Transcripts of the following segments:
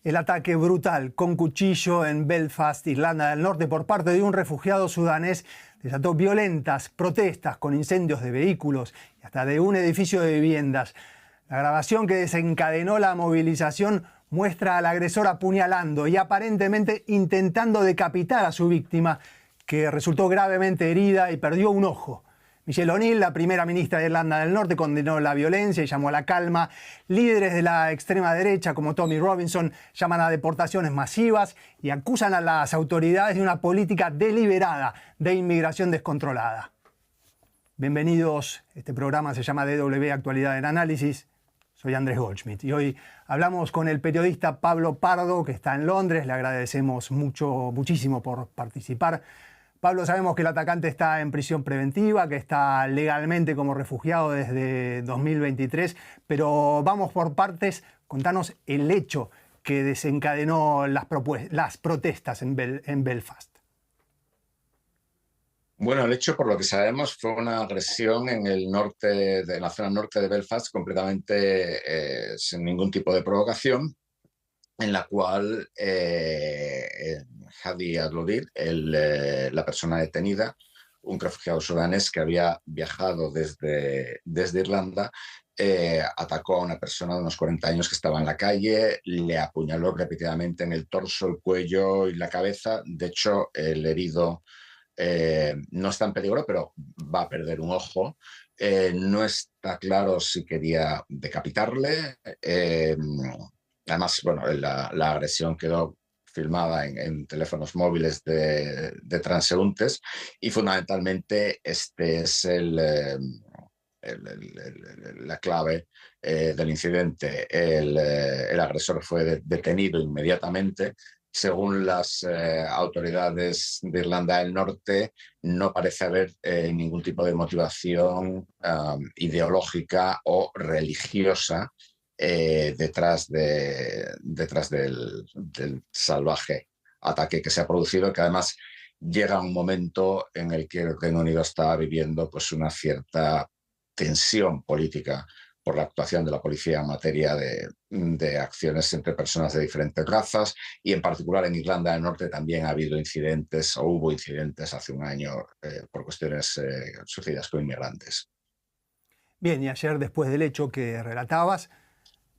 El ataque brutal con cuchillo en Belfast, Irlanda del Norte, por parte de un refugiado sudanés desató violentas protestas con incendios de vehículos y hasta de un edificio de viviendas. La grabación que desencadenó la movilización muestra al agresor apuñalando y aparentemente intentando decapitar a su víctima, que resultó gravemente herida y perdió un ojo. Michelle O'Neill, la primera ministra de Irlanda del Norte, condenó la violencia y llamó a la calma. Líderes de la extrema derecha, como Tommy Robinson, llaman a deportaciones masivas y acusan a las autoridades de una política deliberada de inmigración descontrolada. Bienvenidos, este programa se llama DW Actualidad en Análisis. Soy Andrés Goldschmidt y hoy hablamos con el periodista Pablo Pardo, que está en Londres. Le agradecemos muchísimo por participar. Pablo, sabemos que el atacante está en prisión preventiva, que está legalmente como refugiado desde 2023, pero vamos por partes. Contanos el hecho que desencadenó las protestas en Belfast. Bueno, el hecho, por lo que sabemos, fue una agresión en el norte, la zona norte de Belfast, completamente sin ningún tipo de provocación, en la cual Hadi Al-Odeid, la persona detenida, un refugiado sudanés que había viajado desde Irlanda, atacó a una persona de unos 40 años que estaba en la calle, le apuñaló repetidamente en el torso, el cuello y la cabeza. De hecho, el herido no está en peligro, pero va a perder un ojo. No está claro si quería decapitarle. Además, bueno, la agresión quedó filmada en teléfonos móviles de transeúntes y fundamentalmente este es la clave del incidente. El agresor fue detenido inmediatamente. Según las autoridades de Irlanda del Norte, no parece haber ningún tipo de motivación ideológica o religiosa detrás del salvaje ataque que se ha producido, que además llega un momento en el que el Reino Unido está viviendo pues, una cierta tensión política por la actuación de la policía en materia de acciones entre personas de diferentes razas, y en particular en Irlanda del Norte también ha habido incidentes, o hubo incidentes hace un año por cuestiones sucedidas con inmigrantes. Bien, y ayer, después del hecho que relatabas,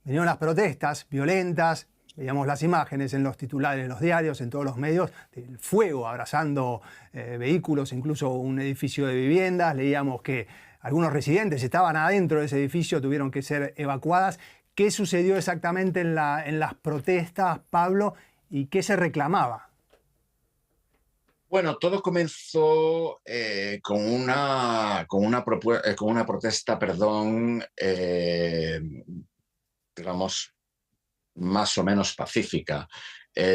vinieron las protestas violentas. Veíamos las imágenes en los titulares de los diarios, en todos los medios, del fuego abrazando vehículos, incluso un edificio de viviendas. Leíamos que algunos residentes estaban adentro de ese edificio, tuvieron que ser evacuadas. ¿Qué sucedió exactamente en las protestas, Pablo, y qué se reclamaba? Bueno, todo comenzó con una protesta, digamos, más o menos pacífica,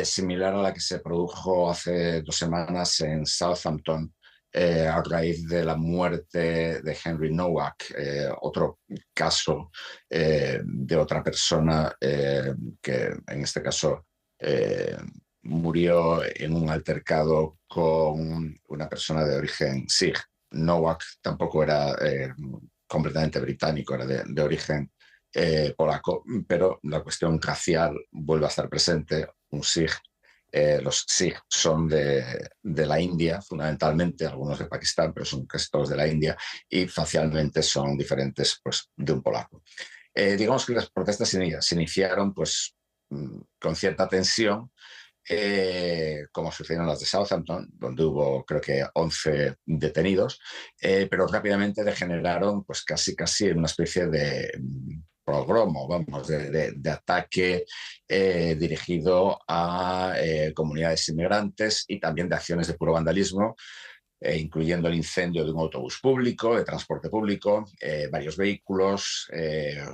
similar a la que se produjo hace 2 semanas en Southampton, a raíz de la muerte de Henry Nowak, otro caso de otra persona que en este caso murió en un altercado con una persona de origen Sikh. Nowak tampoco era completamente británico, era de origen polaco, pero la cuestión racial vuelve a estar presente. Un Sikh, los Sikh son de la India, fundamentalmente, algunos de Pakistán, pero son casi todos de la India, y facialmente son diferentes pues, de un polaco. Digamos que las protestas se iniciaron pues, con cierta tensión, como sucedieron las de Southampton, donde hubo creo que 11 detenidos, pero rápidamente degeneraron pues casi en una especie de pogromo, vamos, de ataque dirigido a comunidades inmigrantes y también de acciones de puro vandalismo, incluyendo el incendio de un autobús público, de transporte público, varios vehículos,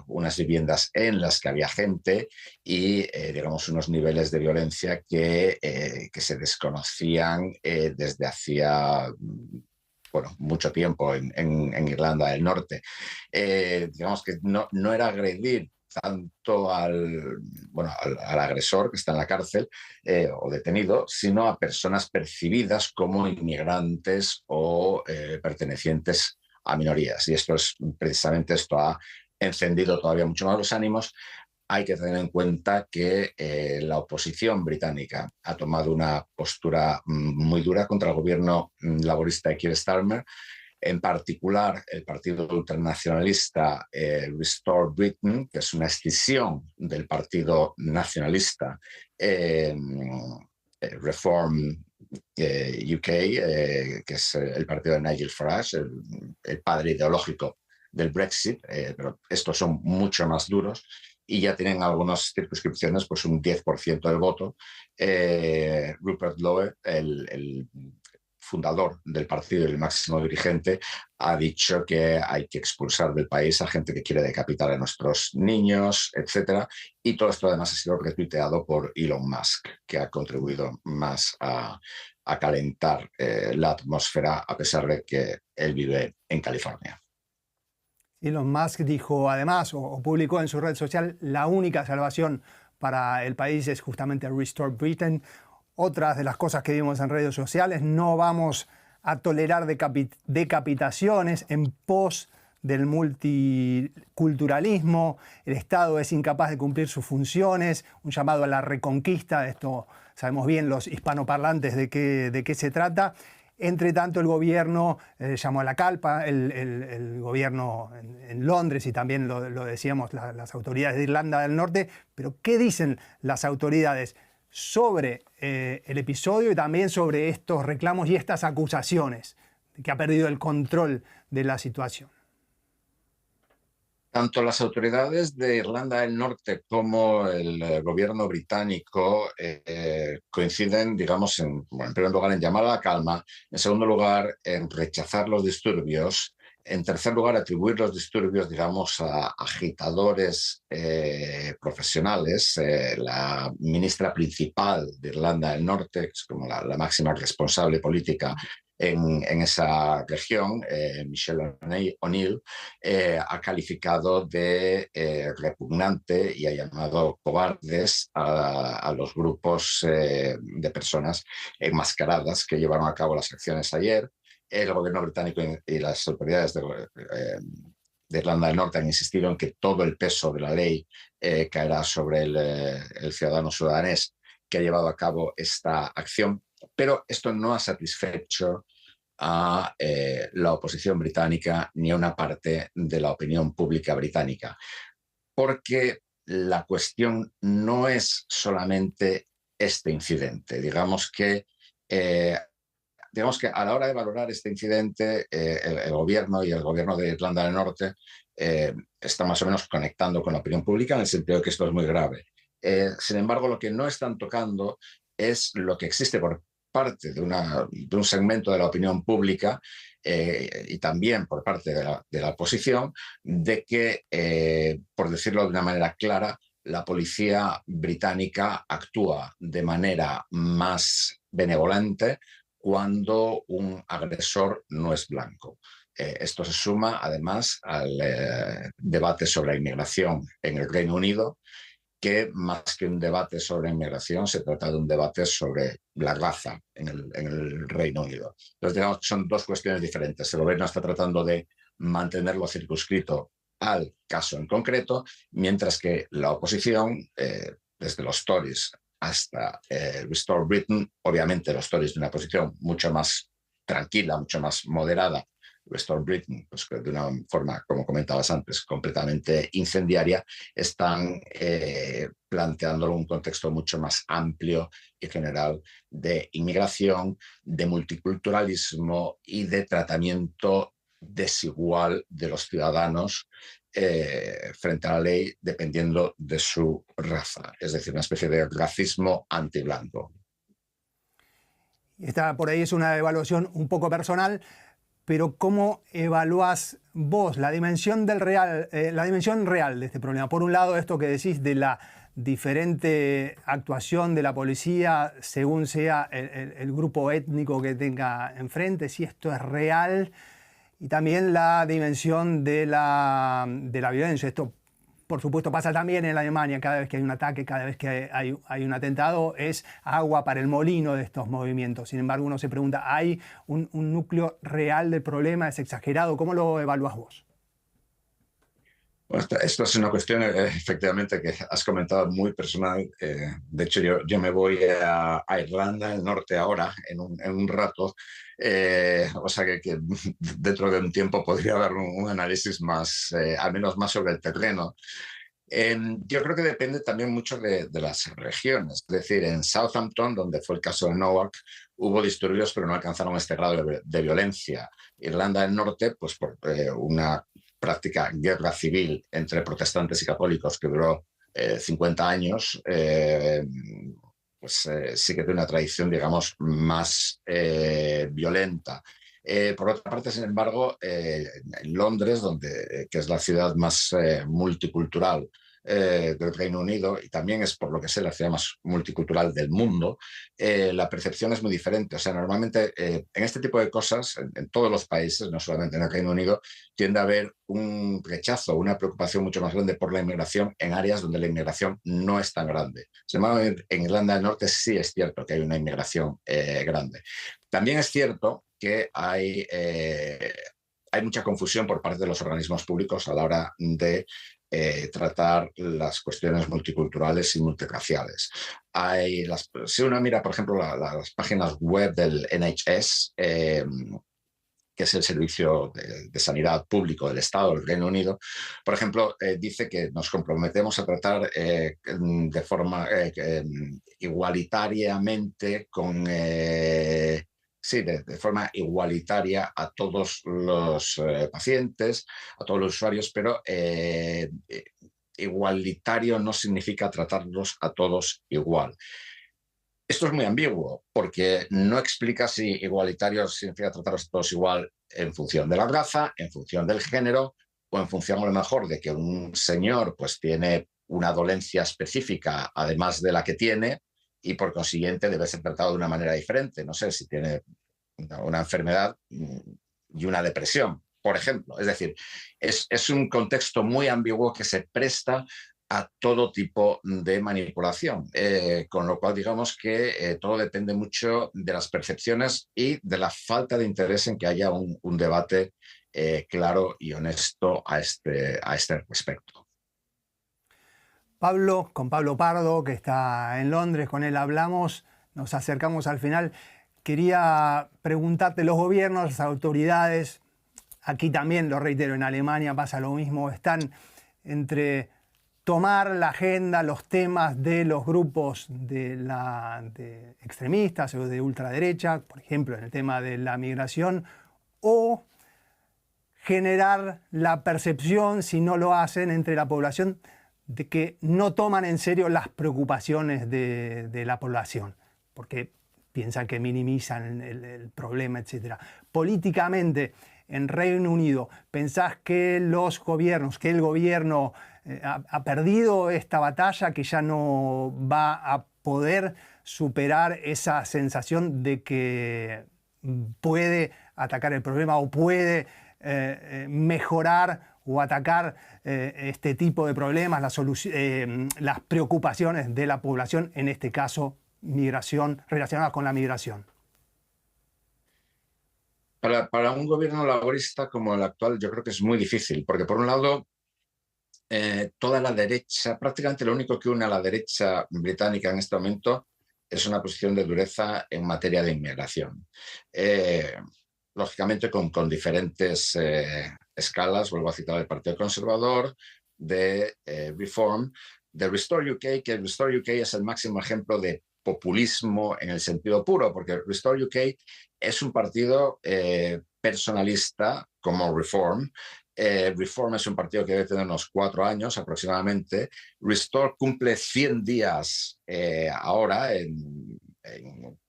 unas viviendas en las que había gente y, digamos, unos niveles de violencia que se desconocían desde hacía mucho tiempo en Irlanda del Norte. Digamos que no era agredir tanto al agresor que está en la cárcel o detenido, sino a personas percibidas como inmigrantes o pertenecientes a minorías. Y precisamente esto ha encendido todavía mucho más los ánimos, hay que tener en cuenta que la oposición británica ha tomado una postura muy dura contra el gobierno laborista de Keir Starmer. En particular, el partido ultranacionalista Restore Britain, que es una escisión del partido nacionalista Reform UK, que es el partido de Nigel Farage, el padre ideológico del Brexit, pero estos son mucho más duros y ya tienen algunas circunscripciones, pues un 10% del voto. Rupert Lowe, el fundador del partido y el máximo dirigente, ha dicho que hay que expulsar del país a gente que quiere decapitar a nuestros niños, etcétera. Y todo esto además ha sido retuiteado por Elon Musk, que ha contribuido más a calentar la atmósfera, a pesar de que él vive en California. Elon Musk dijo además, o publicó en su red social, la única salvación para el país es justamente Restore Britain. Otras de las cosas que vimos en redes sociales: no vamos a tolerar decapitaciones en pos del multiculturalismo, el Estado es incapaz de cumplir sus funciones, un llamado a la reconquista. Esto sabemos bien los hispanoparlantes de qué se trata. Entre tanto, el gobierno llamó a la calma, el gobierno en Londres, y también lo decíamos las autoridades de Irlanda del Norte. Pero ¿qué dicen las autoridades sobre el episodio y también sobre estos reclamos y estas acusaciones de que ha perdido el control de la situación? Tanto las autoridades de Irlanda del Norte como el gobierno británico coinciden, digamos, en primer lugar en llamar a la calma, en segundo lugar en rechazar los disturbios, en tercer lugar atribuir los disturbios, digamos, a agitadores profesionales. La ministra principal de Irlanda del Norte, que es como la máxima responsable política en esa región, Michelle O'Neill, ha calificado de repugnante y ha llamado cobardes a los grupos de personas enmascaradas que llevaron a cabo las acciones ayer. El gobierno británico y las autoridades de Irlanda del Norte han insistido en que todo el peso de la ley caerá sobre el ciudadano sudanés que ha llevado a cabo esta acción. Pero esto no ha satisfecho a la oposición británica ni a una parte de la opinión pública británica, porque la cuestión no es solamente este incidente. Digamos que a la hora de valorar este incidente, el gobierno y el gobierno de Irlanda del Norte están más o menos conectando con la opinión pública en el sentido de que esto es muy grave. Sin embargo, lo que no están tocando es lo que existe por parte de un segmento de la opinión pública y también por parte de la oposición, de que, por decirlo de una manera clara, la policía británica actúa de manera más benevolente cuando un agresor no es blanco. Esto se suma además al debate sobre la inmigración en el Reino Unido, que más que un debate sobre inmigración se trata de un debate sobre la raza en el Reino Unido. Entonces, digamos, son dos cuestiones diferentes. El gobierno está tratando de mantenerlo circunscrito al caso en concreto, mientras que la oposición, desde los Tories hasta Restore Britain, obviamente los Tories de una posición mucho más tranquila, mucho más moderada, Restore Britain, pues de una forma, como comentabas antes, completamente incendiaria, están planteándolo en un contexto mucho más amplio y general de inmigración, de multiculturalismo y de tratamiento desigual de los ciudadanos frente a la ley dependiendo de su raza, es decir, una especie de racismo antiblanco. Esta por ahí es una evaluación un poco personal, pero ¿cómo evaluás vos la dimensión real de este problema? Por un lado, esto que decís de la diferente actuación de la policía según sea el grupo étnico que tenga enfrente, si esto es real, y también la dimensión de la violencia. Esto, por supuesto, pasa también en Alemania. Cada vez que hay un ataque, cada vez que hay un atentado, es agua para el molino de estos movimientos. Sin embargo, uno se pregunta, ¿hay un núcleo real del problema? ¿Es exagerado? ¿Cómo lo evalúas vos? Bueno, esto es una cuestión, efectivamente, que has comentado muy personal. De hecho, yo me voy a Irlanda del Norte ahora, en un rato. O sea que dentro de un tiempo podría haber un análisis más, al menos más sobre el terreno. Yo creo que depende también mucho de las regiones. Es decir, en Southampton, donde fue el caso de Nowak, hubo disturbios, pero no alcanzaron este grado de violencia. Irlanda del Norte, pues por una práctica guerra civil entre protestantes y católicos que duró 50 años, sí que tiene una tradición, digamos, más violenta. Por otra parte, sin embargo, en Londres, que es la ciudad más multicultural del Reino Unido, y también es, por lo que sé, la ciudad más multicultural del mundo, la percepción es muy diferente. O sea, normalmente en este tipo de cosas, en todos los países, no solamente en el Reino Unido, tiende a haber un rechazo, una preocupación mucho más grande por la inmigración en áreas donde la inmigración no es tan grande. Sin embargo, en Irlanda del Norte sí es cierto que hay una inmigración grande. También es cierto que hay mucha confusión por parte de los organismos públicos a la hora de tratar las cuestiones multiculturales y multirraciales. Si uno mira, por ejemplo, las páginas web del NHS, que es el servicio de sanidad público del Estado del Reino Unido, por ejemplo, dice que nos comprometemos a tratar de forma igualitariamente sí, de forma igualitaria a todos los pacientes, a todos los usuarios, pero igualitario no significa tratarlos a todos igual. Esto es muy ambiguo porque no explica si igualitario significa tratar a todos igual en función de la raza, en función del género o en función a lo mejor de que un señor pues tiene una dolencia específica además de la que tiene y por consiguiente debe ser tratado de una manera diferente. No sé si tiene una enfermedad y una depresión, por ejemplo. Es decir, es un contexto muy ambiguo que se presta a todo tipo de manipulación, con lo cual digamos que todo depende mucho de las percepciones y de la falta de interés en que haya un debate claro y honesto a este respecto. Pablo, con Pablo Pardo, que está en Londres, con él hablamos, nos acercamos al final. Quería preguntarte, los gobiernos, las autoridades, aquí también, lo reitero, en Alemania pasa lo mismo, están entre tomar la agenda, los temas de los grupos de extremistas o de ultraderecha, por ejemplo, en el tema de la migración, o generar la percepción, si no lo hacen, entre la población, de que no toman en serio las preocupaciones de la población, porque piensan que minimizan el problema, etc. Políticamente, en Reino Unido, ¿pensás que los gobiernos, que el gobierno ha perdido esta batalla, que ya no va a poder superar esa sensación de que puede atacar el problema o puede mejorar o atacar este tipo de problemas, las preocupaciones de la población, en este caso migración, relacionadas con la migración? Para un gobierno laborista como el actual yo creo que es muy difícil, porque por un lado toda la derecha, prácticamente lo único que une a la derecha británica en este momento es una posición de dureza en materia de inmigración. Lógicamente con diferentes escalas, vuelvo a citar el Partido Conservador, de Reform, de Restore UK, que Restore UK es el máximo ejemplo de populismo en el sentido puro, porque Restore UK es un partido personalista como Reform. Reform es un partido que debe tener unos 4 años aproximadamente. Restore cumple 100 días ahora, en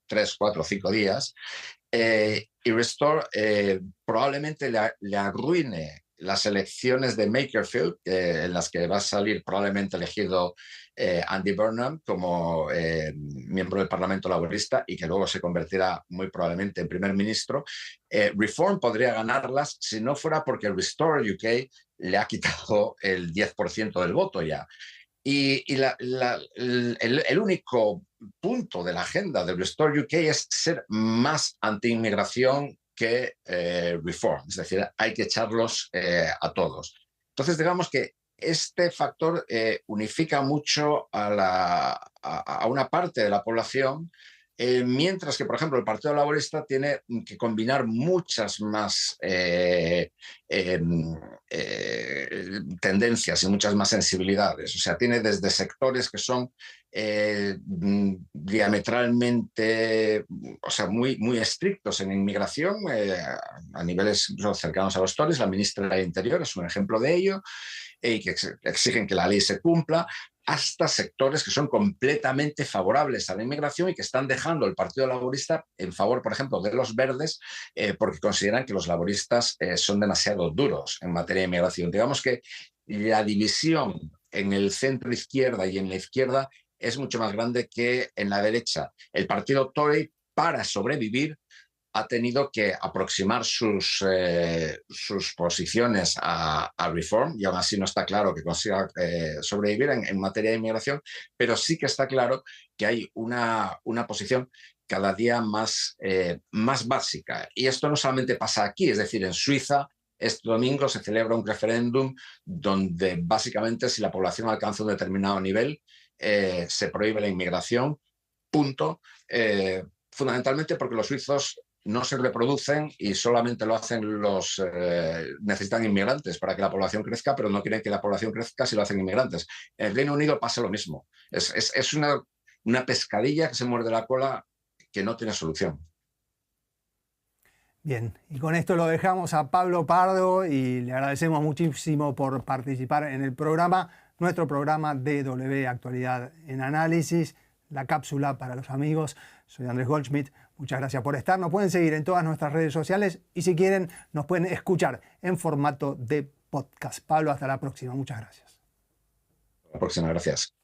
3, 4, 5 días. Y Restore probablemente le arruine las elecciones de Makerfield, en las que va a salir probablemente elegido Andy Burnham como miembro del Parlamento Laborista y que luego se convertirá muy probablemente en primer ministro. Reform podría ganarlas si no fuera porque Restore UK le ha quitado el 10% del voto ya. Y el único punto de la agenda de Restore UK es ser más anti-inmigración que Reform. Es decir, hay que echarlos a todos. Entonces, digamos que este factor unifica mucho a una parte de la población, mientras que, por ejemplo, el Partido Laborista tiene que combinar muchas más tendencias y muchas más sensibilidades. O sea, tiene desde sectores que son diametralmente, o sea, muy estrictos en inmigración, a niveles cercanos a los Tories. La ministra del Interior es un ejemplo de ello, y que exigen que la ley se cumpla, hasta sectores que son completamente favorables a la inmigración y que están dejando el Partido Laborista en favor, por ejemplo, de los verdes, porque consideran que los laboristas son demasiado duros en materia de inmigración. Digamos que la división en el centro izquierda y en la izquierda es mucho más grande que en la derecha. El partido Tory, para sobrevivir, ha tenido que aproximar sus posiciones a Reform, y aún así no está claro que consiga sobrevivir en materia de inmigración, pero sí que está claro que hay una posición cada día más básica. Y esto no solamente pasa aquí, es decir, en Suiza este domingo se celebra un referéndum donde básicamente, si la población alcanza un determinado nivel, se prohíbe la inmigración, punto. Fundamentalmente porque los suizos no se reproducen y solamente lo hacen necesitan inmigrantes para que la población crezca, pero no quieren que la población crezca si lo hacen inmigrantes. En el Reino Unido pasa lo mismo. Es una pescadilla que se muerde la cola que no tiene solución. Bien, y con esto lo dejamos a Pablo Pardo y le agradecemos muchísimo por participar en el programa, nuestro programa DW Actualidad en Análisis, la cápsula para los amigos. Soy Andrés Goldschmidt, muchas gracias por estar. Nos pueden seguir en todas nuestras redes sociales y si quieren nos pueden escuchar en formato de podcast. Pablo, hasta la próxima. Muchas gracias. Hasta la próxima, gracias.